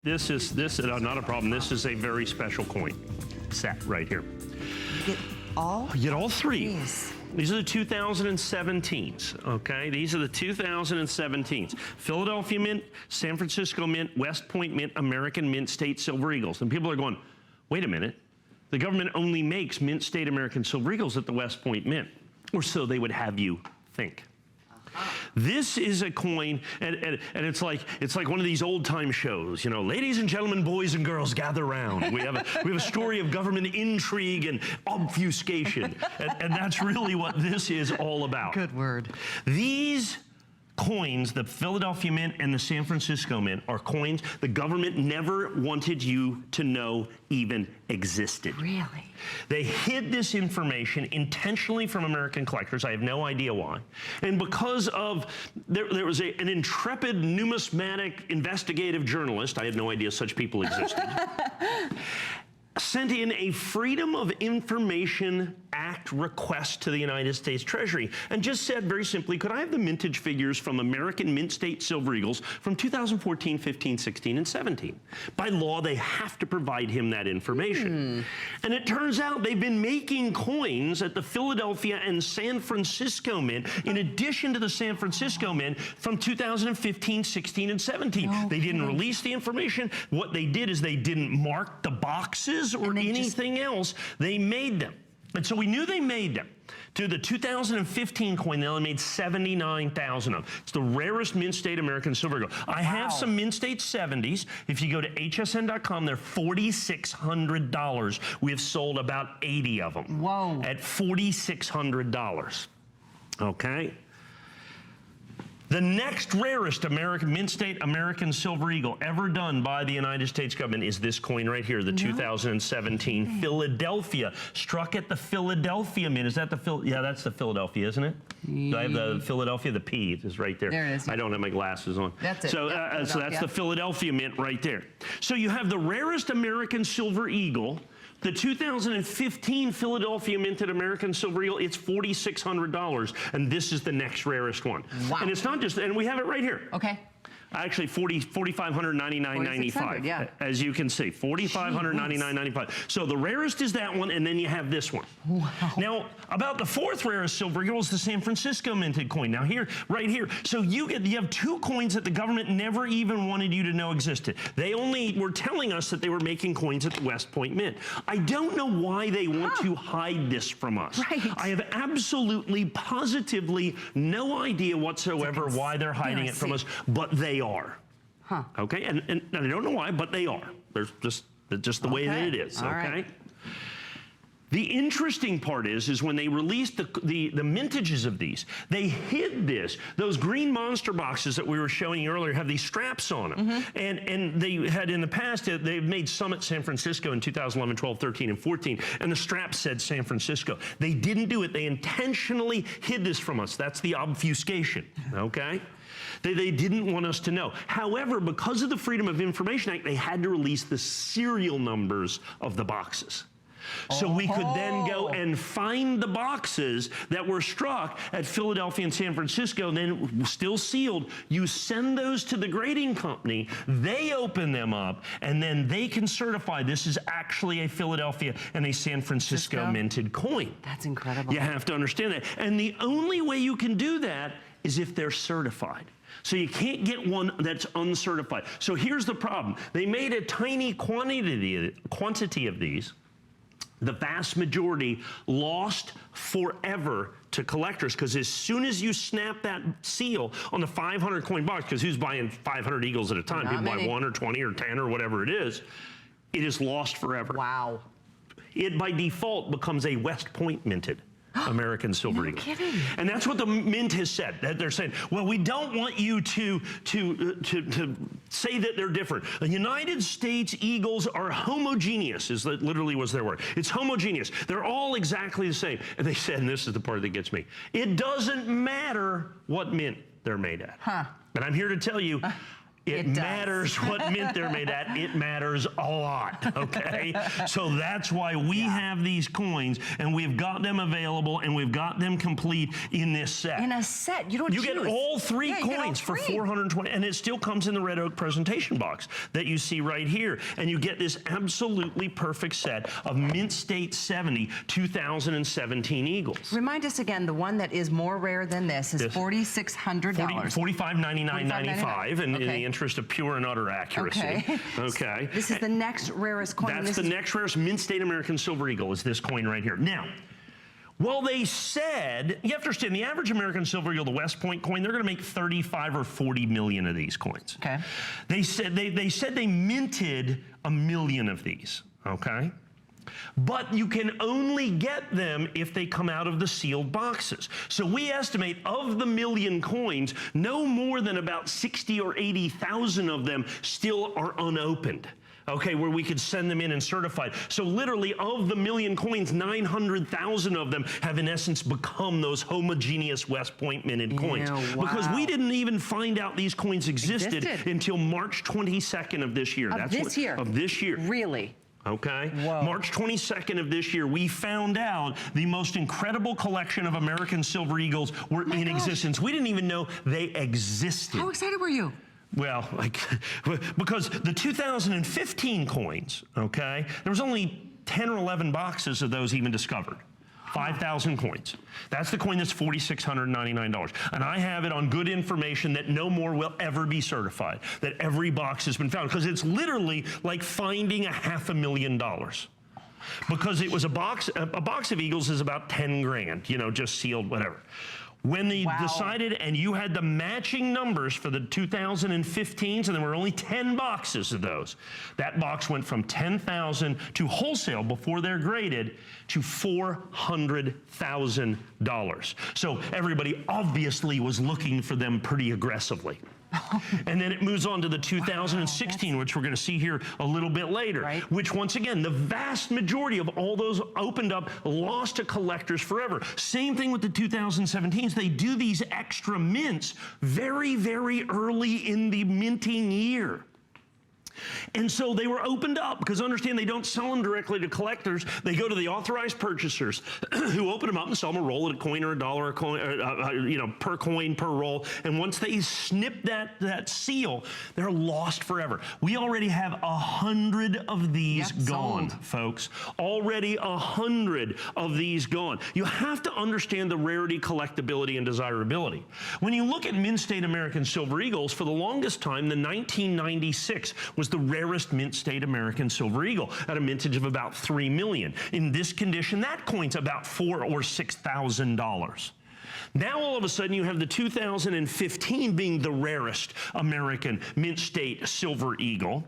This is not a problem. This is a very special coin set right here. You get all three. Jeez. These are the 2017s, okay? These are the 2017s. Philadelphia Mint, San Francisco Mint, West Point Mint, American Mint State Silver Eagles. And people are going, wait a minute. The government only makes Mint State American Silver Eagles at the West Point Mint. Or so they would have you think. This is a coin, and it's like one of these old-time shows, you know, ladies and gentlemen, boys and girls, gather round. We have a story of government intrigue and obfuscation, and that's really what this is all about. Good word. These coins, the Philadelphia Mint and the San Francisco Mint, are coins the government never wanted you to know even existed. Really? They hid this information intentionally from American collectors. I have no idea why. And because of, there was an intrepid numismatic investigative journalist, I had no idea such people existed, sent in a Freedom of Information Act request to the United States Treasury and just said very simply, could I have the mintage figures from American Mint State Silver Eagles from 2014, 15, 16, and 17? By law, they have to provide him that information. And it turns out they've been making coins at the Philadelphia and San Francisco Mint in addition to the San Francisco Mint from 2015, 16, and 17. They didn't release the information. What they did is they didn't mark the boxes or anything else. They made them. And so we knew they made them. To the 2015 coin, they only made 79,000 of them. It's the rarest Mint State American Silver Eagle. I have some Mint State 70s. If you go to hsn.com, they're $4,600. We have sold about 80 of them. Whoa. At $4,600. Okay? The next rarest Mint State American Silver Eagle ever done by the United States government is this coin right here, the 2017 Philadelphia, struck at the Philadelphia Mint. Is that the yeah, that's the Philadelphia, isn't it? Do I have the Philadelphia? The P is right there. There it is. I don't have my glasses on. That's it. So, so that's the Philadelphia Mint right there. So you have the rarest American Silver Eagle. The 2015 Philadelphia Minted American Silver Eagle, it's $4,600, and this is the next rarest one. Wow. And it's not just, and we have it right here. Okay. Actually, $4,599.95. Yeah. As you can see, $4,599.95. So the rarest is that one, and then you have this one. Wow. Now, about the fourth rarest silver eagle is the San Francisco minted coin. Now here, right here, so you have two coins that the government never even wanted you to know existed. They only were telling us that they were making coins at the West Point Mint. I don't know why they want to hide this from us. Right. I have absolutely, positively no idea whatsoever why they're hiding it from us, but they are. Huh. Okay, and I don't know why, but they are. There's just the way that it is. All okay. right. The interesting part is when they released the mintages of these, they hid this. Those green monster boxes that we were showing you earlier have these straps on them. And they had in the past, they've made some at San Francisco in 2011, 12, 13, and 14, and the strap said San Francisco. They didn't do it. They intentionally hid this from us. That's the obfuscation, okay? They didn't want us to know. However, because of the Freedom of Information Act, they had to release the serial numbers of the boxes. So we could then go and find the boxes that were struck at Philadelphia and San Francisco, and then still sealed. You send those to the grading company, they open them up, and then they can certify this is actually a Philadelphia and a San Francisco minted coin. That's incredible. You have to understand that. And the only way you can do that is if they're certified. So you can't get one that's uncertified. So here's the problem. They made a tiny quantity of these. The vast majority lost forever to collectors, because as soon as you snap that seal on the 500 coin box, because who's buying 500 Eagles at a time? People buy 1 or 20 or 10 or whatever it is lost forever. Wow. It by default becomes a West Point minted American Silver Eagle. Kidding. And that's what the Mint has said. That they're saying, well, we don't want you to say that they're different. The United States Eagles are homogeneous, is literally was their word. It's homogeneous. They're all exactly the same. And they said, and this is the part that gets me, it doesn't matter what mint they're made at. And I'm here to tell you, It matters what mint they're made at. It matters a lot, okay? So that's why we have these coins, and we've got them available, and we've got them complete in this set. In a set, you don't You choose. get all three coins for $420, and it still comes in the red oak presentation box that you see right here. And you get this absolutely perfect set of Mint State 70 2017 Eagles. Remind us again, the one that is more rare than this is $4,600. $45.99.95, and in the interest of pure and utter accuracy. Okay. This is the next rarest coin. That's the next rarest Mint State American Silver Eagle, is this coin right here. Now, well, they said, you have to understand, the average American Silver Eagle, the West Point coin, they're going to make 35 or 40 million of these coins. Okay. They said they minted 1 million of these, okay? But you can only get them if they come out of the sealed boxes. So we estimate of the 1 million coins, no more than about 60 or 80,000 of them still are unopened. Okay, where we could send them in and certified. So literally of the 1 million coins, 900,000 of them have in essence become those homogeneous West Point minted coins. Because we didn't even find out these coins existed until March 22nd of this year. Of this year? Really? Okay. Whoa. March 22nd of this year, we found out the most incredible collection of American Silver Eagles were in existence. We didn't even know they existed. How excited were you? Well, because the 2015 coins, okay, there was only 10 or 11 boxes of those even discovered. 5,000 coins. That's the coin that's $4,699. And I have it on good information that no more will ever be certified, that every box has been found, because it's literally like finding $500,000. Because it was a box of Eagles is about 10 grand, you know, just sealed, whatever. When they decided, and you had the matching numbers for the 2015s, and there were only 10 boxes of those, that box went from 10,000 to wholesale before they're graded to $400,000. So everybody obviously was looking for them pretty aggressively. And then it moves on to the 2016, which we're going to see here a little bit later, which once again, the vast majority of all those opened up, lost to collectors forever. Same thing with the 2017s. They do these extra mints very, very early in the minting year. And so they were opened up, because understand, they don't sell them directly to collectors. They go to the authorized purchasers who open them up and sell them a roll at a coin or a dollar a coin, you know, per coin, per roll. And once they snip that seal, they're lost forever. We already have 100 of these gone, folks. Already 100 of these gone. You have to understand the rarity, collectability, and desirability. When you look at Mint State American Silver Eagles, for the longest time, the 1996 was the rarest Mint State American Silver Eagle at a mintage of about 3 million. In this condition, that coin's about $4,000 or $6,000. Now all of a sudden you have the 2015 being the rarest American Mint State Silver Eagle.